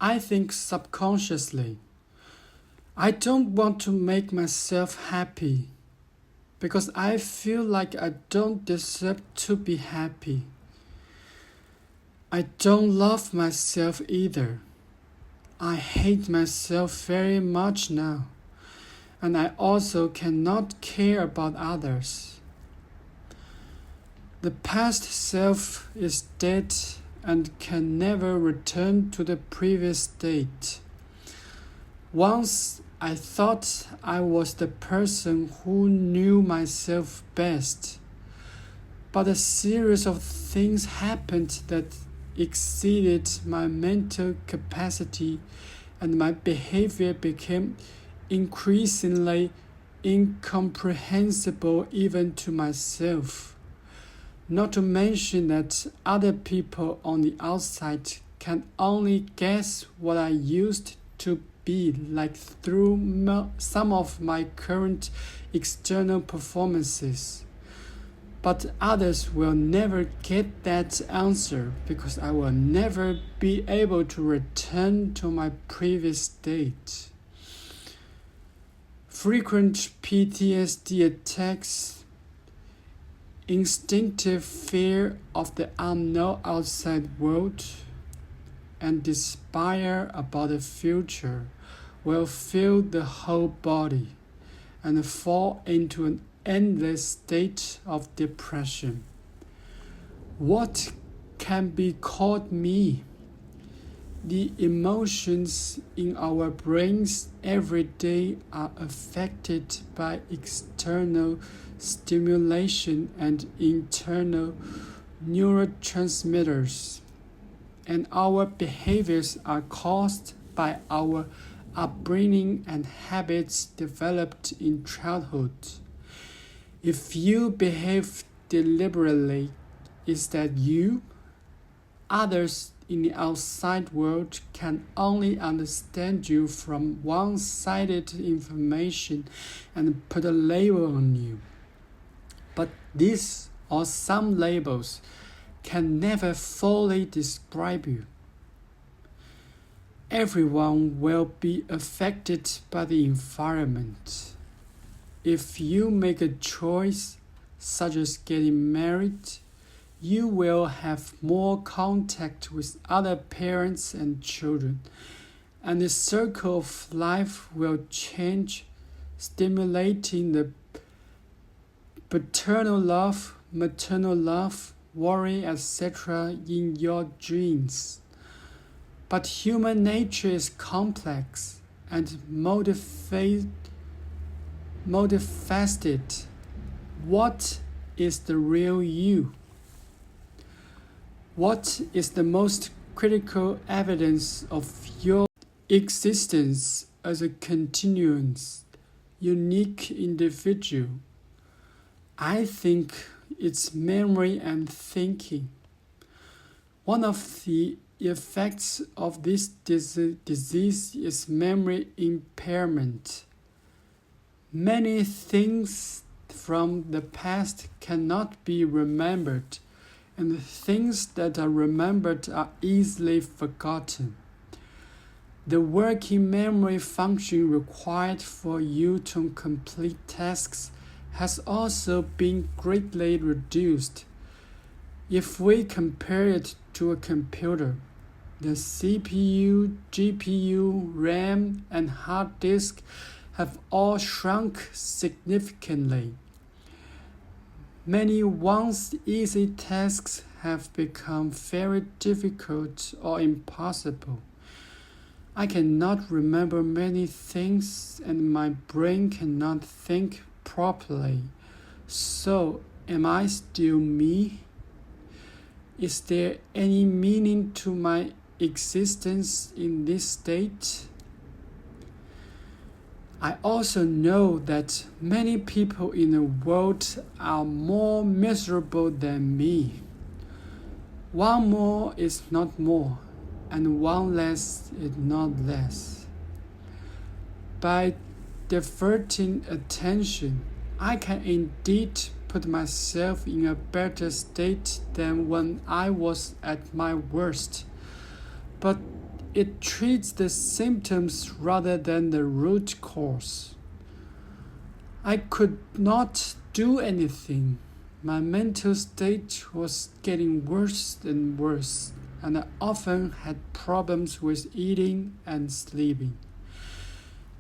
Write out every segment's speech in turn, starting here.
I think subconsciously. I don't want to make myself happy because I feel like I don't deserve to be happy. I don't love myself either. I hate myself very much now, and I also cannot care about others. The past self is dead and can never return to the previous state. Once I thought I was the person who knew myself best, but a series of things happened that exceeded my mental capacity, and my behavior became increasingly incomprehensible even to myself. Not to mention that other people on the outside can only guess what I used to be like through some of my current external performances. But others will never get that answer because I will never be able to return to my previous state. Frequent PTSD attacks, instinctive fear of the unknown outside world, and despair about the future will fill the whole body and fall into an endless state of depression. What can be called me? The emotions in our brains every day are affected by external stimulation and internal neurotransmitters, and our behaviors are caused by our upbringing and habits developed in childhood. If you behave deliberately, is that you? Others in the outside world can only understand you from one-sided information and put a label on you. But these or some labels can never fully describe you. Everyone will be affected by the environment. If you make a choice, such as getting married, you will have more contact with other parents and children, and the circle of life will change, stimulating the paternal love, maternal love, worry, etc. in your dreams. But human nature is complex and multifaceted. What is the real you? What is the most critical evidence of your existence as a continuous, unique individual? I think it's memory and thinking. One of the effects of this disease is memory impairment. Many things from the past cannot be remembered, and the things that are remembered are easily forgotten. The working memory function required for you to complete tasks has also been greatly reduced. If we compare it to a computer, the CPU, GPU, RAM, and hard disk have all shrunk significantly. Many once easy tasks have become very difficult or impossible. I cannot remember many things, and my brain cannot think properly. So, am I still me? Is there any meaning to my existence in this state? I also know that many people in the world are more miserable than me. One more is not more, and one less is not less. By diverting attention, I can indeed put myself in a better state than when I was at my worst. But It treats the symptoms rather than the root cause. I could not do anything. My mental state was getting worse and worse, and I often had problems with eating and sleeping.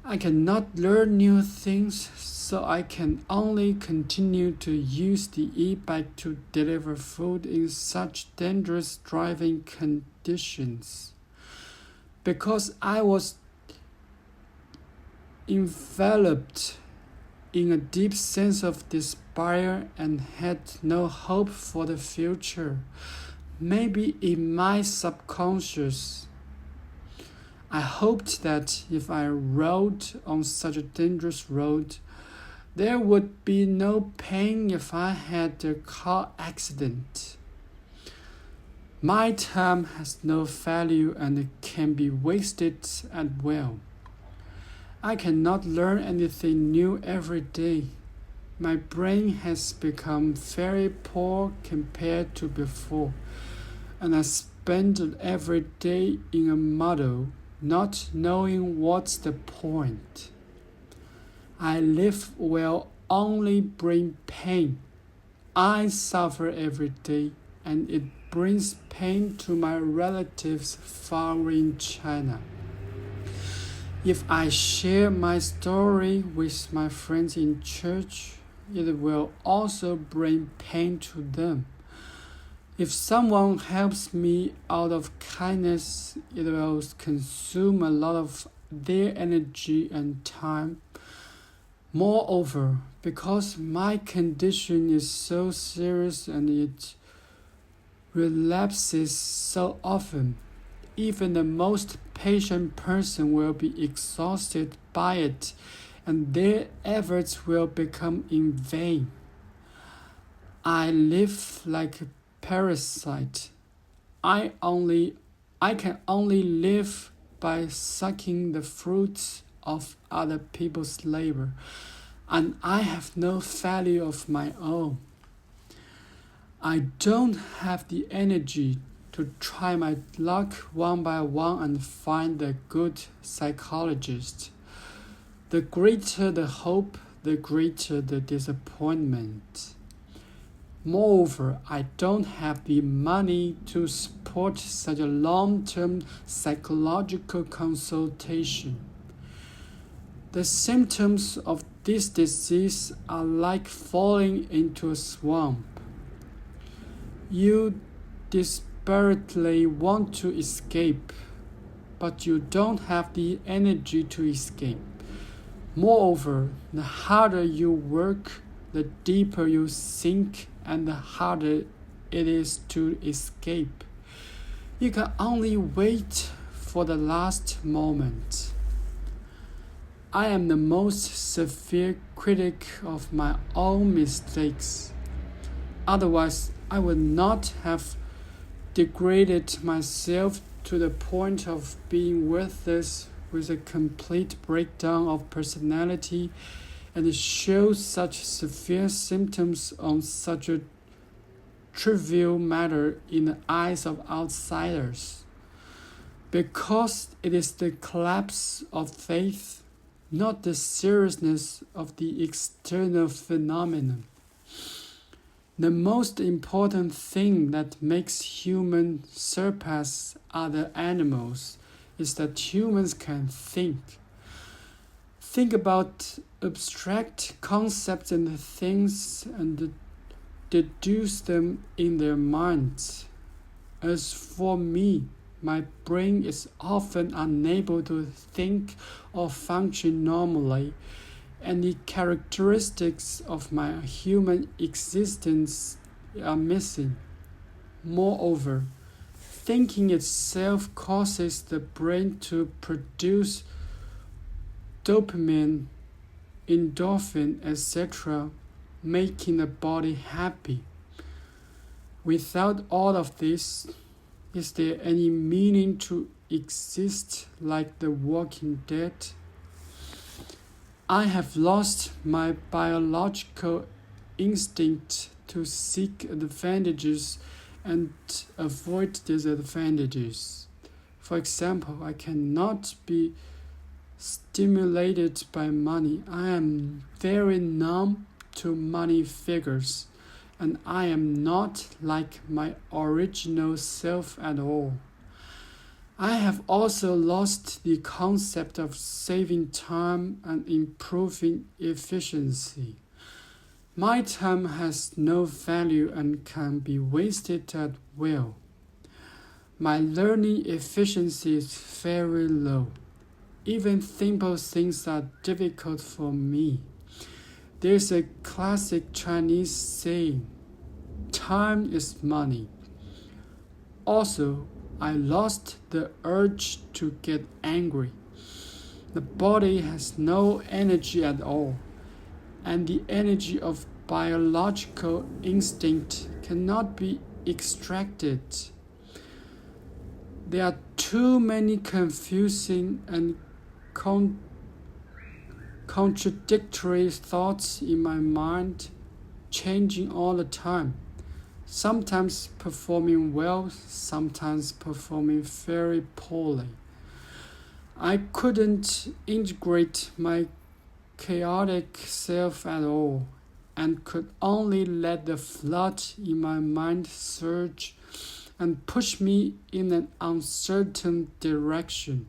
I cannot learn new things, so I can only continue to use the e-bike to deliver food in such dangerous driving conditions. Because I was enveloped in a deep sense of despair and had no hope for the future. Maybe in my subconscious, I hoped that if I rode on such a dangerous road, there would be no pain if I had a car accident. My time has no value and can be wasted at will. I cannot learn anything new every day. My brain has become very poor compared to before, and I spend every day in a muddle, not knowing what's the point. I live will only bring pain. I suffer every day, and it brings pain to my relatives far in China. If I share my story with my friends in church, it will also bring pain to them. If someone helps me out of kindness, it will consume a lot of their energy and time. Moreover, because my condition is so serious and it relapses so often, even the most patient person will be exhausted by it, and their efforts will become in vain. I live like a parasite. I can only live by sucking the fruits of other people's labor, and I have no value of my own. I don't have the energy to try my luck one by one and find a good psychologist. The greater the hope, the greater the disappointment. Moreover, I don't have the money to support such a long-term psychological consultation. The symptoms of this disease are like falling into a swamp. You desperately want to escape, but you don't have the energy to escape. Moreover, the harder you work, the deeper you sink, and the harder it is to escape. You can only wait for the last moment. I am the most severe critic of my own mistakes. Otherwise, I would not have degraded myself to the point of being worthless with a complete breakdown of personality and show such severe symptoms on such a trivial matter in the eyes of outsiders. Because it is the collapse of faith, not the seriousness of the external phenomenon. The most important thing that makes humans surpass other animals is that humans can think. Think about abstract concepts and things and deduce them in their minds. As for me, my brain is often unable to think or function normally, and the characteristics of my human existence are missing. Moreover, thinking itself causes the brain to produce dopamine, endorphin, etc., making the body happy. Without all of this, is there any meaning to exist like the Walking Dead? I have lost my biological instinct to seek advantages and avoid disadvantages. For example, I cannot be stimulated by money. I am very numb to money figures, and I am not like my original self at all. I have also lost the concept of saving time and improving efficiency. My time has no value and can be wasted at will. My learning efficiency is very low. Even simple things are difficult for me. There's a classic Chinese saying, time is money. Also, I lost the urge to get angry. The body has no energy at all, and the energy of biological instinct cannot be extracted. There are too many confusing and contradictory thoughts in my mind, changing all the time. Sometimes performing well, sometimes performing very poorly. I couldn't integrate my chaotic self at all, and could only let the flood in my mind surge and push me in an uncertain direction.